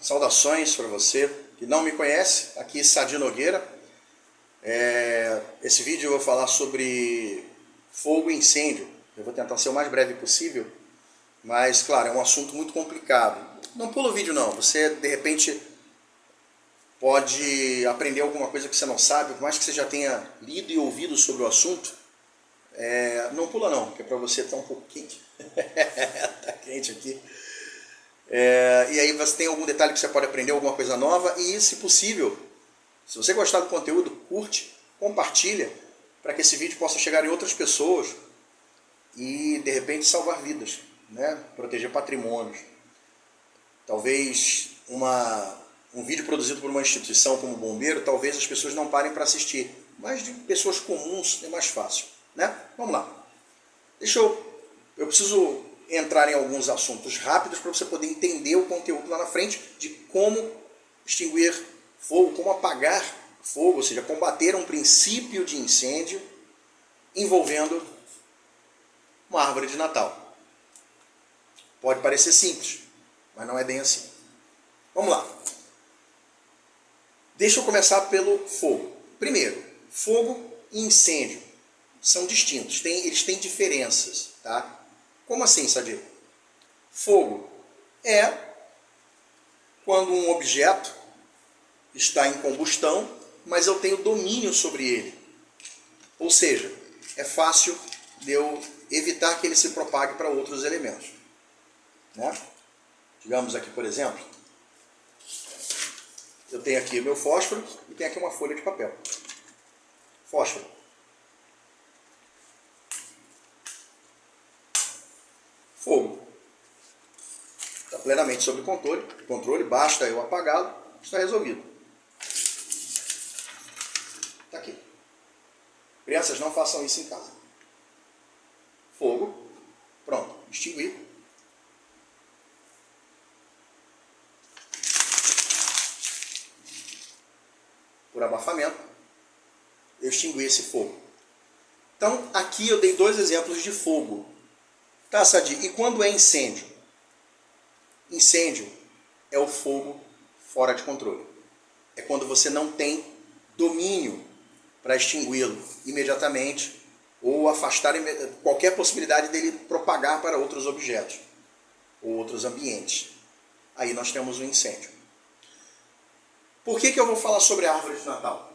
Saudações para você que não me conhece, aqui Sadi Nogueira. Esse vídeo eu vou falar sobre fogo e incêndio. Eu vou tentar ser o mais breve possível, mas claro, é um assunto muito complicado. Não pula o vídeo não, você de repente pode aprender alguma coisa que você não sabe, por mais que você já tenha lido e ouvido sobre o assunto. Não pula não, porque para você tá um pouco quente. Tá quente aqui. E aí você tem algum detalhe que você pode aprender, alguma coisa nova, e se possível, se você gostar do conteúdo, curte, compartilha, para que esse vídeo possa chegar em outras pessoas e de repente salvar vidas, né? Proteger patrimônios. Talvez um vídeo produzido por uma instituição como bombeiro, talvez as pessoas não parem para assistir, mas de pessoas comuns é mais fácil, né? Vamos lá. Eu preciso entrar em alguns assuntos rápidos para você poder entender o conteúdo lá na frente de como extinguir fogo, como apagar fogo, ou seja, combater um princípio de incêndio envolvendo uma árvore de Natal. Pode parecer simples, mas não é bem assim. Vamos lá. Deixa eu começar pelo fogo. Primeiro, fogo e incêndio são distintos, eles têm diferenças, tá? Como assim, Sadi? Fogo é quando um objeto está em combustão, mas eu tenho domínio sobre ele. Ou seja, é fácil de eu evitar que ele se propague para outros elementos, né? Digamos aqui, por exemplo, eu tenho aqui o meu fósforo e tenho aqui uma folha de papel. Fósforo. Fogo. Está plenamente sob controle, basta eu apagá-lo, está resolvido. Está aqui. Crianças, não façam isso em casa. Fogo, pronto, extinguir. Por abafamento, eu extingui esse fogo. Então, aqui eu dei dois exemplos de fogo. Tá, Sadi, e quando é incêndio? Incêndio é o fogo fora de controle. É quando você não tem domínio para extingui-lo imediatamente ou afastar qualquer possibilidade dele propagar para outros objetos ou outros ambientes. Aí nós temos o incêndio. Por que eu vou falar sobre a árvore de Natal?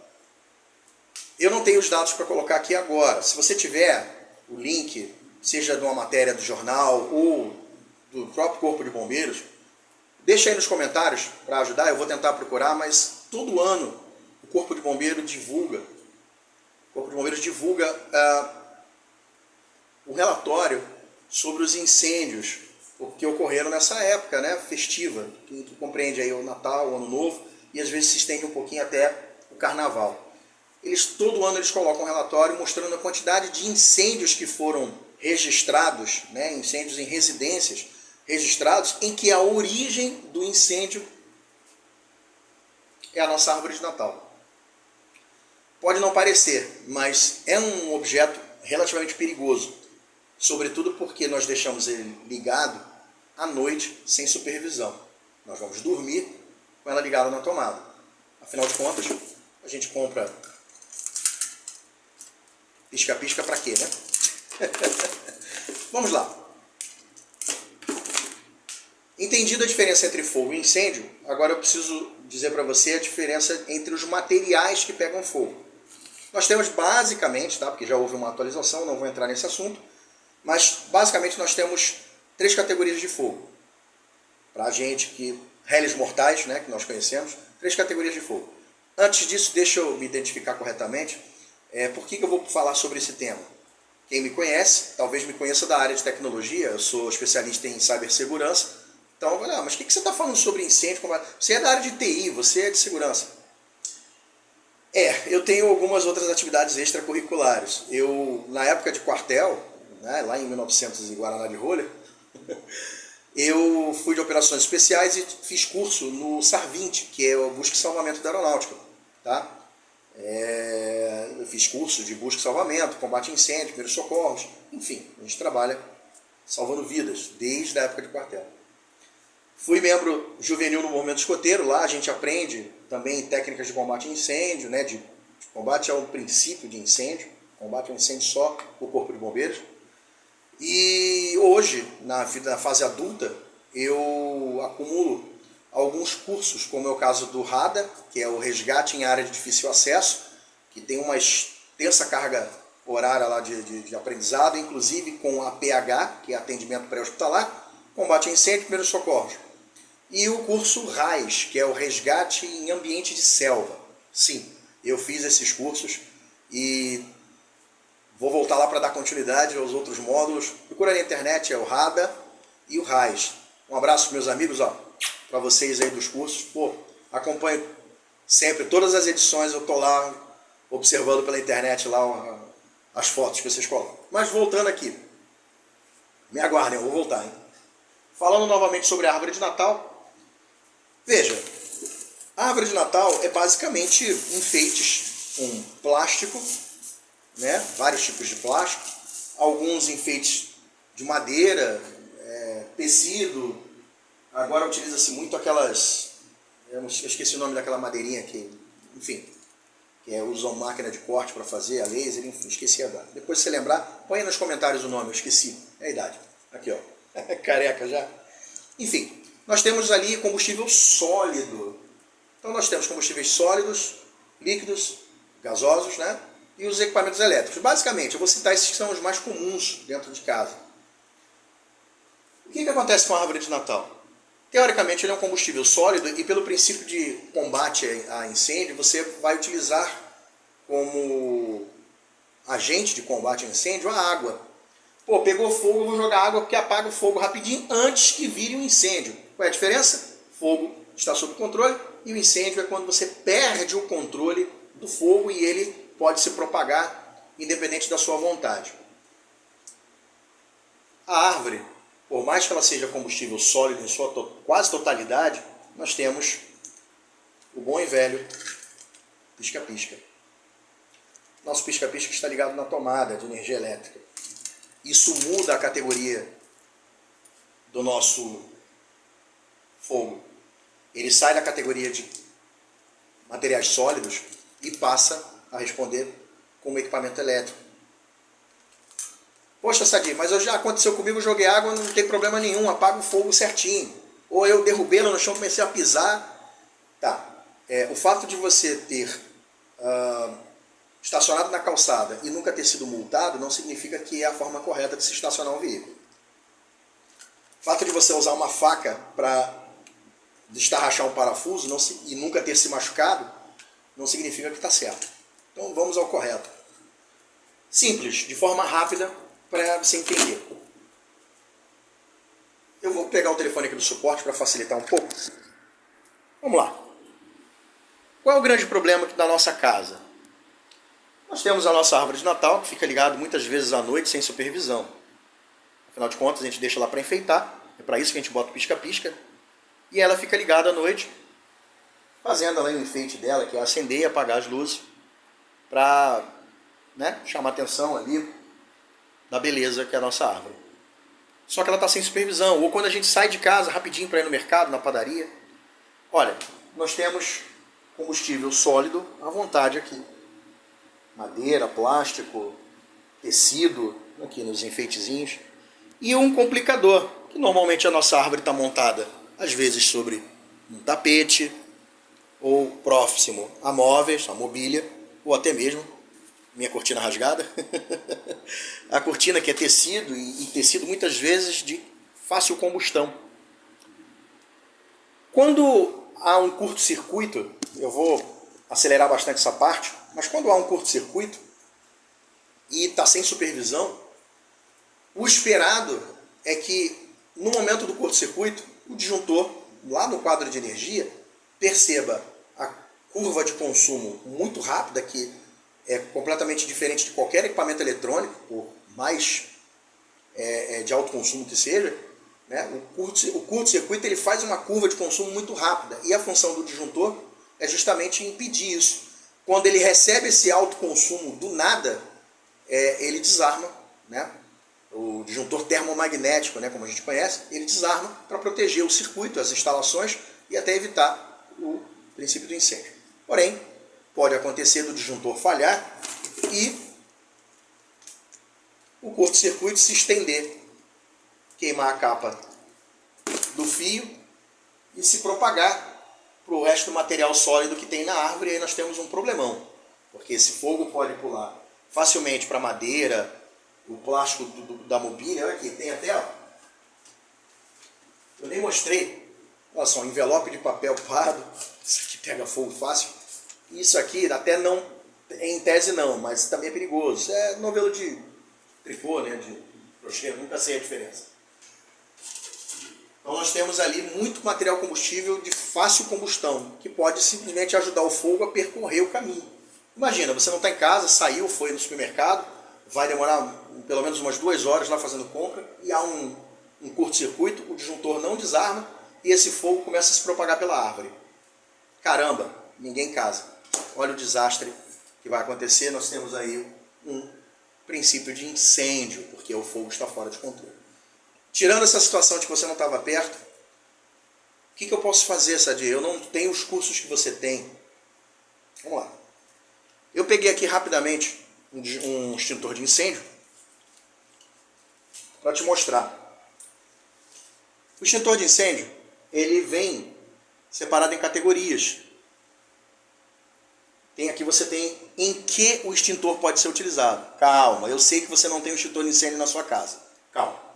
Eu não tenho os dados para colocar aqui agora. Se você tiver o link, seja de uma matéria do jornal ou do próprio Corpo de Bombeiros, deixa aí nos comentários para ajudar, eu vou tentar procurar, mas todo ano o Corpo de Bombeiros divulga um relatório sobre os incêndios que ocorreram nessa época, né, festiva, que compreende aí o Natal, o Ano Novo, e às vezes se estende um pouquinho até o Carnaval. Todo ano eles colocam um relatório mostrando a quantidade de incêndios que foram registrados, né, incêndios em residências registrados, em que a origem do incêndio é a nossa árvore de Natal. Pode não parecer, mas é um objeto relativamente perigoso, sobretudo porque nós deixamos ele ligado à noite sem supervisão. Nós vamos dormir com ela ligada na tomada. Afinal de contas, a gente compra pisca-pisca para quê, né? Vamos lá. Entendido a diferença entre fogo e incêndio, agora eu preciso dizer para você a diferença entre os materiais que pegam fogo. Nós temos basicamente, tá, porque já houve uma atualização, não vou entrar nesse assunto, mas basicamente nós temos 3 categorias de fogo. Para a gente réis mortais, né, que nós conhecemos, 3 categorias de fogo. Antes disso, deixa eu me identificar corretamente. Por que eu vou falar sobre esse tema? Quem me conhece, talvez me conheça da área de tecnologia, eu sou especialista em cibersegurança. Então, olha, mas o que você está falando sobre incêndio? Você é da área de TI, você é de segurança. Eu tenho algumas outras atividades extracurriculares. Na época de quartel, né, lá em 1900 em Guaraná de Rolha, eu fui de operações especiais e fiz curso no SAR-20, que é o Busca e Salvamento da Aeronáutica. Tá? Eu fiz curso de busca e salvamento, combate a incêndio, primeiros socorros, enfim, a gente trabalha salvando vidas desde a época de quartel. Fui membro juvenil no Movimento Escoteiro, lá a gente aprende também técnicas de combate a incêndio, né, de combate ao princípio de incêndio, combate ao incêndio só o Corpo de Bombeiros. E hoje, na fase adulta, eu acumulo alguns cursos, como é o caso do RADA, que é o Resgate em Área de Difícil Acesso, que tem uma extensa carga horária lá de aprendizado, inclusive com a PH, que é Atendimento Pré-Hospitalar, Combate a Incêndio e Primeiros Socorros. E o curso RAIS, que é o Resgate em Ambiente de Selva. Sim, eu fiz esses cursos e vou voltar lá para dar continuidade aos outros módulos. Procura na internet, é o RADA e o RAIS. Um abraço, meus amigos, para vocês aí dos cursos. Pô, acompanho sempre, todas as edições eu estou lá observando pela internet lá as fotos que vocês colocam. Mas voltando aqui, me aguardem, eu vou voltar, hein? Falando novamente sobre a árvore de Natal, veja, a árvore de Natal é basicamente enfeites com plástico, né? Vários tipos de plástico, alguns enfeites de madeira, tecido. Agora utiliza-se muito aquelas, eu esqueci o nome daquela madeirinha que, enfim, que usam máquina de corte para fazer, a laser, enfim, esqueci agora. Depois se você lembrar, põe aí nos comentários o nome, eu esqueci, é a idade. Aqui, ó, careca já. Enfim, nós temos ali combustível sólido. Então nós temos combustíveis sólidos, líquidos, gasosos, né? E os equipamentos elétricos. Basicamente, eu vou citar esses que são os mais comuns dentro de casa. O que acontece com a árvore de Natal? Teoricamente, ele é um combustível sólido e pelo princípio de combate a incêndio, você vai utilizar como agente de combate a incêndio a água. Pô, pegou fogo, eu vou jogar água porque apaga o fogo rapidinho antes que vire um incêndio. Qual é a diferença? Fogo está sob controle e o incêndio é quando você perde o controle do fogo e ele pode se propagar independente da sua vontade. A árvore, por mais que ela seja combustível sólido em sua quase totalidade, nós temos o bom e velho pisca-pisca. Nosso pisca-pisca está ligado na tomada de energia elétrica. Isso muda a categoria do nosso fogo. Ele sai da categoria de materiais sólidos e passa a responder como equipamento elétrico. Poxa, Sadi, mas já aconteceu comigo, joguei água, não tem problema nenhum, apaga o fogo certinho. Ou eu derrubei ela no chão, comecei a pisar. Tá. O fato de você ter estacionado na calçada e nunca ter sido multado não significa que é a forma correta de se estacionar um veículo. O fato de você usar uma faca para destarrachar um parafuso e nunca ter se machucado não significa que está certo. Então vamos ao correto. Simples, de forma rápida, para você entender. Eu vou pegar o telefone aqui do suporte para facilitar um pouco. Vamos lá. Qual é o grande problema da nossa casa? Nós temos a nossa árvore de Natal, que fica ligada muitas vezes à noite sem supervisão. Afinal de contas, a gente deixa lá para enfeitar. É para isso que a gente bota o pisca-pisca. E ela fica ligada à noite, fazendo lá o enfeite dela, que é acender e apagar as luzes, para chamar a atenção ali da beleza que é a nossa árvore. Só que ela está sem supervisão. Ou quando a gente sai de casa rapidinho para ir no mercado, na padaria. Olha, nós temos combustível sólido à vontade aqui. Madeira, plástico, tecido, aqui nos enfeitezinhos. E um complicador, que normalmente a nossa árvore está montada, às vezes sobre um tapete, ou próximo a móveis, a mobília, ou até mesmo minha cortina rasgada. A cortina que é tecido, e tecido muitas vezes de fácil combustão. Quando há um curto-circuito, eu vou acelerar bastante essa parte, mas quando há um curto-circuito e está sem supervisão, o esperado é que no momento do curto-circuito, o disjuntor, lá no quadro de energia, perceba a curva de consumo muito rápida, que é completamente diferente de qualquer equipamento eletrônico, por mais de alto consumo que seja, né? O curto-circuito ele faz uma curva de consumo muito rápida, e a função do disjuntor é justamente impedir isso. Quando ele recebe esse alto consumo do nada, ele desarma, né? o disjuntor termomagnético, né, como a gente conhece, ele desarma para proteger o circuito, as instalações e até evitar o princípio do incêndio. Porém, pode acontecer do disjuntor falhar e o curto-circuito se estender, queimar a capa do fio e se propagar para o resto do material sólido que tem na árvore, e aí nós temos um problemão, porque esse fogo pode pular facilmente para a madeira, o plástico da mobília. Olha aqui, tem até, ó, eu nem mostrei, olha só, um envelope de papel pardo, isso aqui pega fogo fácil, isso aqui até não, em tese não, mas também é perigoso, isso é novelo de tricô, né, de crochê, nunca sei a diferença. Então nós temos ali muito material combustível de fácil combustão, que pode simplesmente ajudar o fogo a percorrer o caminho. Imagina, você não está em casa, saiu, foi no supermercado, vai demorar pelo menos umas 2 horas lá fazendo compra, e há um curto-circuito, o disjuntor não desarma, e esse fogo começa a se propagar pela árvore. Caramba, ninguém em casa. Olha o desastre que vai acontecer, nós temos aí um princípio de incêndio, porque o fogo está fora de controle. Tirando essa situação de que você não estava perto, o que eu posso fazer, Sadir? Eu não tenho os cursos que você tem. Vamos lá. Eu peguei aqui rapidamente um extintor de incêndio para te mostrar. O extintor de incêndio, ele vem separado em categorias. Aqui você tem em que o extintor pode ser utilizado. Calma, eu sei que você não tem um extintor de incêndio na sua casa. Calma.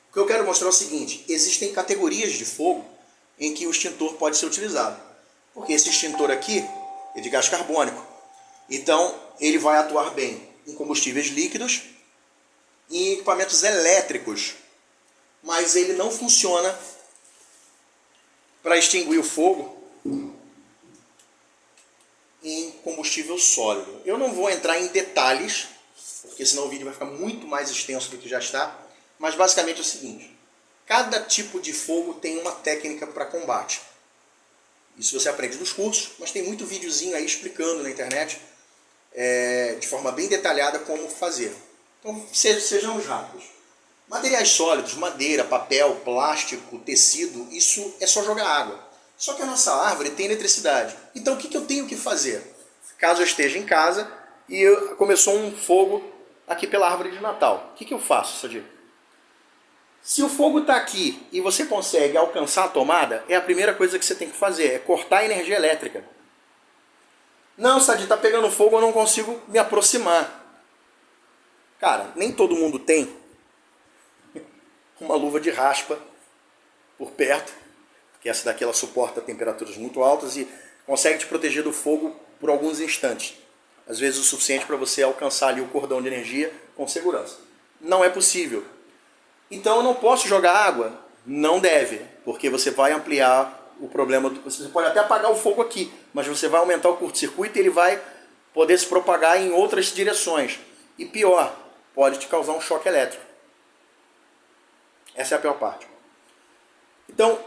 O que eu quero mostrar é o seguinte: existem categorias de fogo em que o extintor pode ser utilizado. Porque esse extintor aqui é de gás carbônico. Então, ele vai atuar bem em combustíveis líquidos e em equipamentos elétricos. Mas ele não funciona para extinguir o fogo em combustível sólido. Eu não vou entrar em detalhes, porque senão o vídeo vai ficar muito mais extenso do que já está. Mas basicamente é o seguinte: cada tipo de fogo tem uma técnica para combate. Isso você aprende nos cursos, mas tem muito videozinho aí explicando na internet de forma bem detalhada como fazer. Então sejamos rápidos. Materiais sólidos, madeira, papel, plástico, tecido, isso é só jogar água. Só que a nossa árvore tem eletricidade. Então o que eu tenho que fazer? Caso eu esteja em casa e começou um fogo aqui pela árvore de Natal, o que eu faço, Sadir? Se o fogo está aqui e você consegue alcançar a tomada, é a primeira coisa que você tem que fazer, é cortar a energia elétrica. Não, Sadir, está pegando fogo, eu não consigo me aproximar. Cara, nem todo mundo tem uma luva de raspa por perto, porque essa daqui ela suporta temperaturas muito altas e consegue te proteger do fogo por alguns instantes. Às vezes o suficiente para você alcançar ali o cordão de energia com segurança. Não é possível. Então eu não posso jogar água? Não deve, porque você vai ampliar o problema. Você pode até apagar o fogo aqui, mas você vai aumentar o curto-circuito e ele vai poder se propagar em outras direções. E pior, pode te causar um choque elétrico. Essa é a pior parte. Então,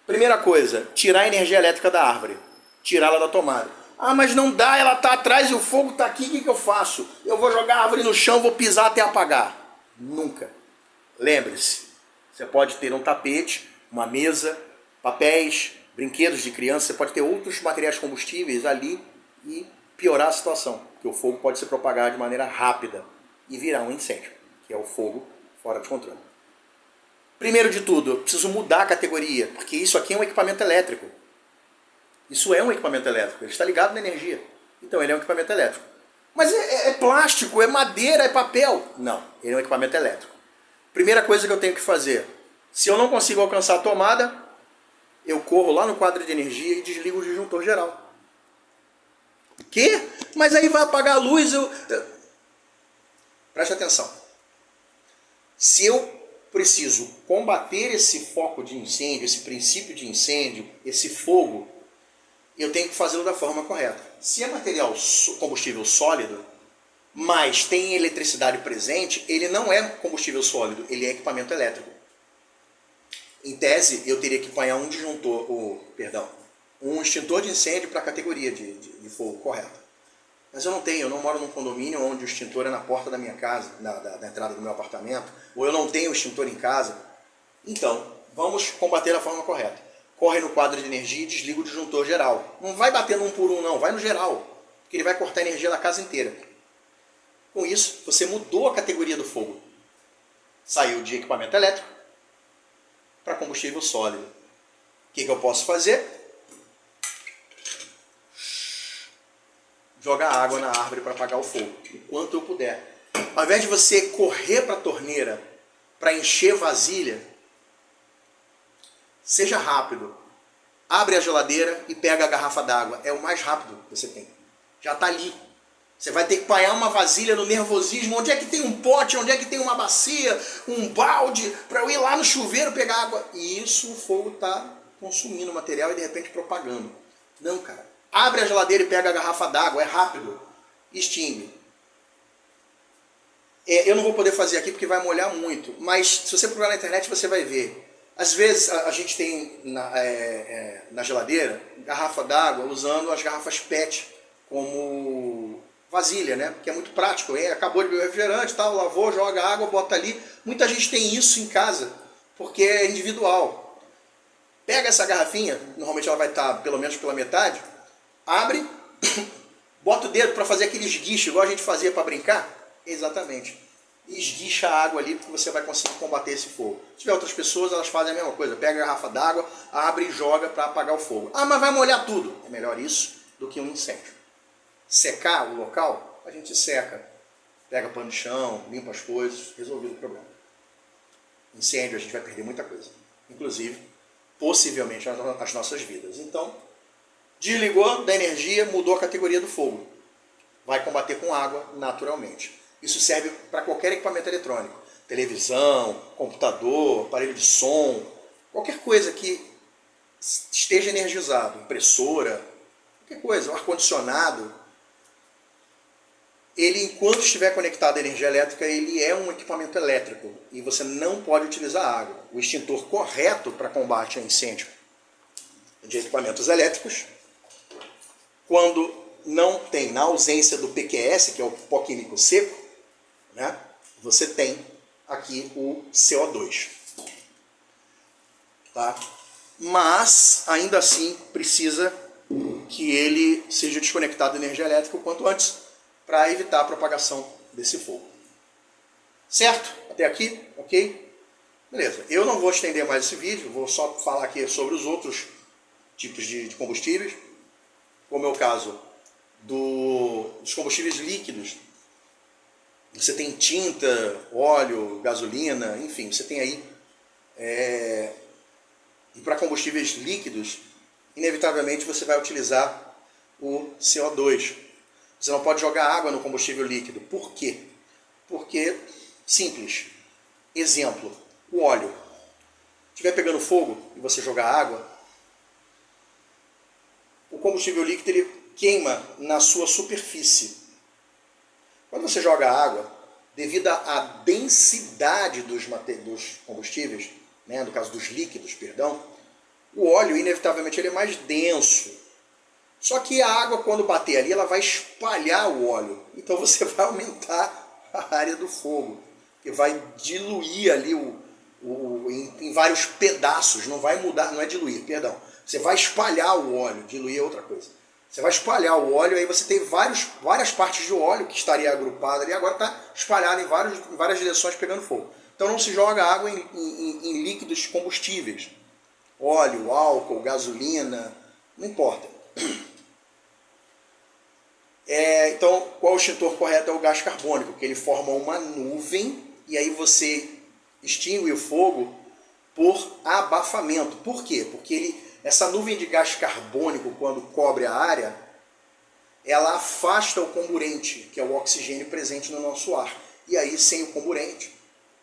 primeira coisa, tirar a energia elétrica da árvore. Tirá-la da tomada. Ah, mas não dá, ela está atrás e o fogo está aqui, o que eu faço? Eu vou jogar a árvore no chão, vou pisar até apagar. Nunca. Lembre-se, você pode ter um tapete, uma mesa, papéis, brinquedos de criança, você pode ter outros materiais combustíveis ali e piorar a situação, porque o fogo pode se propagar de maneira rápida e virar um incêndio, que é o fogo fora de controle. Primeiro de tudo, eu preciso mudar a categoria, porque isso aqui é um equipamento elétrico. Isso é um equipamento elétrico, ele está ligado na energia, então ele é um equipamento elétrico. Mas é plástico, é madeira, é papel. Não, ele é um equipamento elétrico. Primeira coisa que eu tenho que fazer, se eu não consigo alcançar a tomada, eu corro lá no quadro de energia e desligo o disjuntor geral. O quê? Mas aí vai apagar a luz, Preste atenção. Se eu preciso combater esse foco de incêndio, esse princípio de incêndio, esse fogo, eu tenho que fazê-lo da forma correta. Se é material combustível sólido, mas tem eletricidade presente, ele não é combustível sólido, ele é equipamento elétrico. Em tese, eu teria que apanhar um extintor de incêndio para a categoria de fogo correta. Mas eu não moro num condomínio onde o extintor é na porta da minha casa, da entrada do meu apartamento, ou eu não tenho o extintor em casa. Então, vamos combater da forma correta. Corre no quadro de energia e desliga o disjuntor geral. Não vai batendo um por um, não, vai no geral, porque ele vai cortar a energia da casa inteira. Com isso, você mudou a categoria do fogo. Saiu de equipamento elétrico para combustível sólido. O que eu posso fazer? Jogar água na árvore para apagar o fogo, o quanto eu puder. Ao invés de você correr para a torneira para encher vasilha, seja rápido. Abre a geladeira e pega a garrafa d'água. É o mais rápido que você tem. Já está ali. Você vai ter que apanhar uma vasilha no nervosismo. Onde é que tem um pote? Onde é que tem uma bacia? Um balde? Para eu ir lá no chuveiro pegar água. E isso o fogo está consumindo o material e de repente propagando. Não, cara. Abre a geladeira e pega a garrafa d'água. É rápido. Extingue. Eu não vou poder fazer aqui porque vai molhar muito. Mas se você procurar na internet você vai ver. Às vezes a gente tem na geladeira garrafa d'água usando as garrafas PET como vasilha, né? Que é muito prático. Acabou de beber refrigerante, tal, lavou, joga água, bota ali. Muita gente tem isso em casa porque é individual. Pega essa garrafinha, normalmente ela vai estar pelo menos pela metade, abre, bota o dedo para fazer aquele esguicho, igual a gente fazia para brincar. Exatamente. Esguicha a água ali, porque você vai conseguir combater esse fogo. Se tiver outras pessoas, elas fazem a mesma coisa. Pega a garrafa d'água, abre e joga para apagar o fogo. Ah, mas vai molhar tudo. É melhor isso do que um incêndio. Secar o local, a gente seca. Pega pano de chão, limpa as coisas, resolvido o problema. Incêndio, a gente vai perder muita coisa. Inclusive, possivelmente, as nossas vidas. Então, desligou da energia, mudou a categoria do fogo. Vai combater com água naturalmente. Isso serve para qualquer equipamento eletrônico. Televisão, computador, aparelho de som, qualquer coisa que esteja energizado, impressora, qualquer coisa, um ar-condicionado. Ele, enquanto estiver conectado à energia elétrica, ele é um equipamento elétrico e você não pode utilizar água. O extintor correto para combate a incêndio de equipamentos elétricos, quando não tem, na ausência do PQS, que é o pó químico seco, né, você tem aqui o CO2. Tá? Mas, ainda assim, precisa que ele seja desconectado da energia elétrica o quanto antes para evitar a propagação desse fogo. Certo? Até aqui? Ok? Beleza. Eu não vou estender mais esse vídeo, vou só falar aqui sobre os outros tipos de combustíveis, como é o caso dos combustíveis líquidos. Você tem tinta, óleo, gasolina, enfim, você tem aí. E para combustíveis líquidos, inevitavelmente você vai utilizar o CO2. Você não pode jogar água no combustível líquido. Por quê? Porque, simples. Exemplo, o óleo. Se estiver pegando fogo e você jogar água, o combustível líquido ele queima na sua superfície. Quando você joga água, devido à densidade dos combustíveis, né, no caso dos líquidos, perdão, o óleo, inevitavelmente, ele é mais denso. Só que a água, quando bater ali, ela vai espalhar o óleo. Então você vai aumentar a área do fogo, que vai diluir ali em vários pedaços. Não vai mudar, não é diluir, perdão. Você vai espalhar o óleo, diluir é outra coisa. Você vai espalhar o óleo, aí você tem várias partes de óleo que estaria agrupada ali, agora está espalhado em várias direções pegando fogo. Então não se joga água em líquidos combustíveis. Óleo, álcool, gasolina, não importa. Então, qual o extintor correto é o gás carbônico, que ele forma uma nuvem e aí você extingue o fogo por abafamento. Por quê? Porque essa nuvem de gás carbônico, quando cobre a área, ela afasta o comburente, que é o oxigênio presente no nosso ar. E aí, sem o comburente,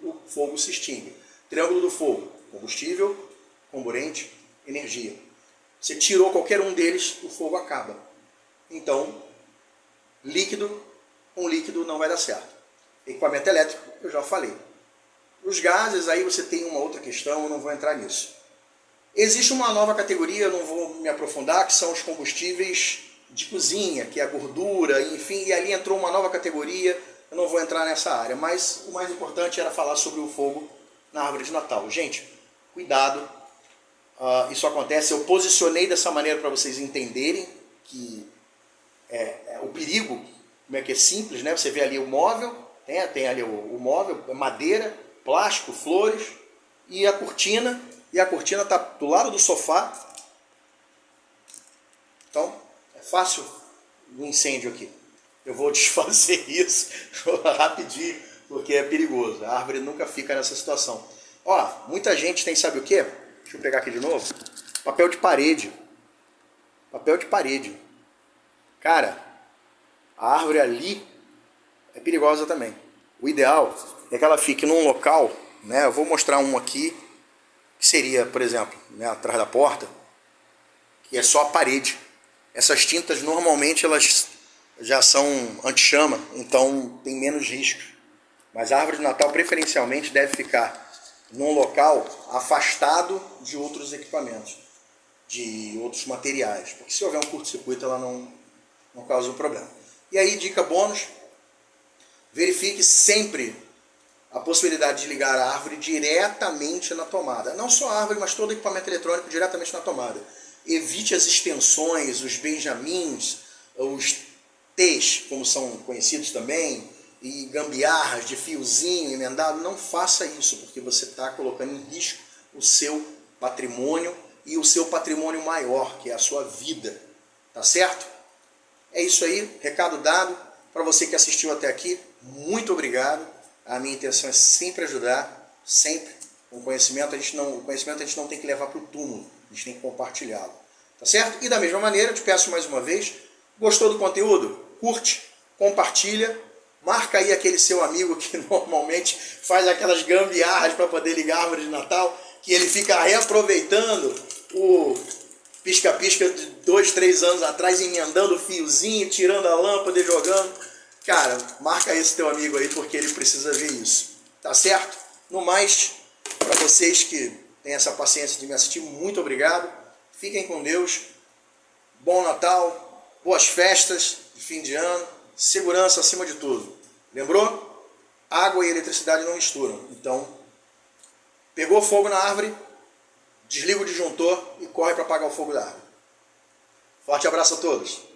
o fogo se extingue. Triângulo do fogo: combustível, comburente, energia. Você tirou qualquer um deles, o fogo acaba. Então, líquido com líquido não vai dar certo. Equipamento elétrico, eu já falei. Os gases, aí você tem uma outra questão, eu não vou entrar nisso. Existe uma nova categoria, eu não vou me aprofundar, que são os combustíveis de cozinha, que é a gordura, enfim, e ali entrou uma nova categoria. Eu não vou entrar nessa área, mas o mais importante era falar sobre o fogo na árvore de Natal. Gente, cuidado, isso acontece. Eu posicionei dessa maneira para vocês entenderem que o perigo, como é que é simples, né? Você vê ali o móvel, tem ali o móvel, madeira, plástico, flores e a cortina está do lado do sofá. Então, é fácil o incêndio aqui. Eu vou desfazer isso rapidinho, porque é perigoso. A árvore nunca fica nessa situação. Ó, muita gente tem, sabe o quê? Deixa eu pegar aqui de novo. Papel de parede. Papel de parede. Cara, a árvore ali é perigosa também. O ideal é que ela fique num local, né? Eu vou mostrar um aqui, que seria, por exemplo, né, atrás da porta, que é só a parede. Essas tintas normalmente elas já são anti-chama, então tem menos riscos. Mas a árvore de Natal preferencialmente deve ficar num local afastado de outros equipamentos, de outros materiais, porque se houver um curto-circuito ela não causa um problema. E aí, dica bônus, verifique sempre a possibilidade de ligar a árvore diretamente na tomada. Não só a árvore, mas todo equipamento eletrônico diretamente na tomada. Evite as extensões, os benjamins, os T's, como são conhecidos também, e gambiarras de fiozinho emendado. Não faça isso, porque você está colocando em risco o seu patrimônio e o seu patrimônio maior, que é a sua vida. Tá certo? É isso aí, recado dado. Para você que assistiu até aqui, muito obrigado. A minha intenção é sempre ajudar, sempre. O conhecimento a gente não tem que levar para o túmulo, a gente tem que compartilhá-lo. Tá certo? E da mesma maneira, eu te peço mais uma vez, gostou do conteúdo? Curte, compartilha, marca aí aquele seu amigo que normalmente faz aquelas gambiarras para poder ligar a árvore de Natal, que ele fica reaproveitando o pisca-pisca de 2, 3 anos atrás, emendando o fiozinho, tirando a lâmpada e jogando. Cara, marca esse teu amigo aí, porque ele precisa ver isso. Tá certo? No mais, para vocês que têm essa paciência de me assistir, muito obrigado. Fiquem com Deus. Bom Natal, boas festas de fim de ano, segurança acima de tudo. Lembrou? Água e eletricidade não misturam. Então, pegou fogo na árvore, desliga o disjuntor e corre para apagar o fogo da árvore. Forte abraço a todos.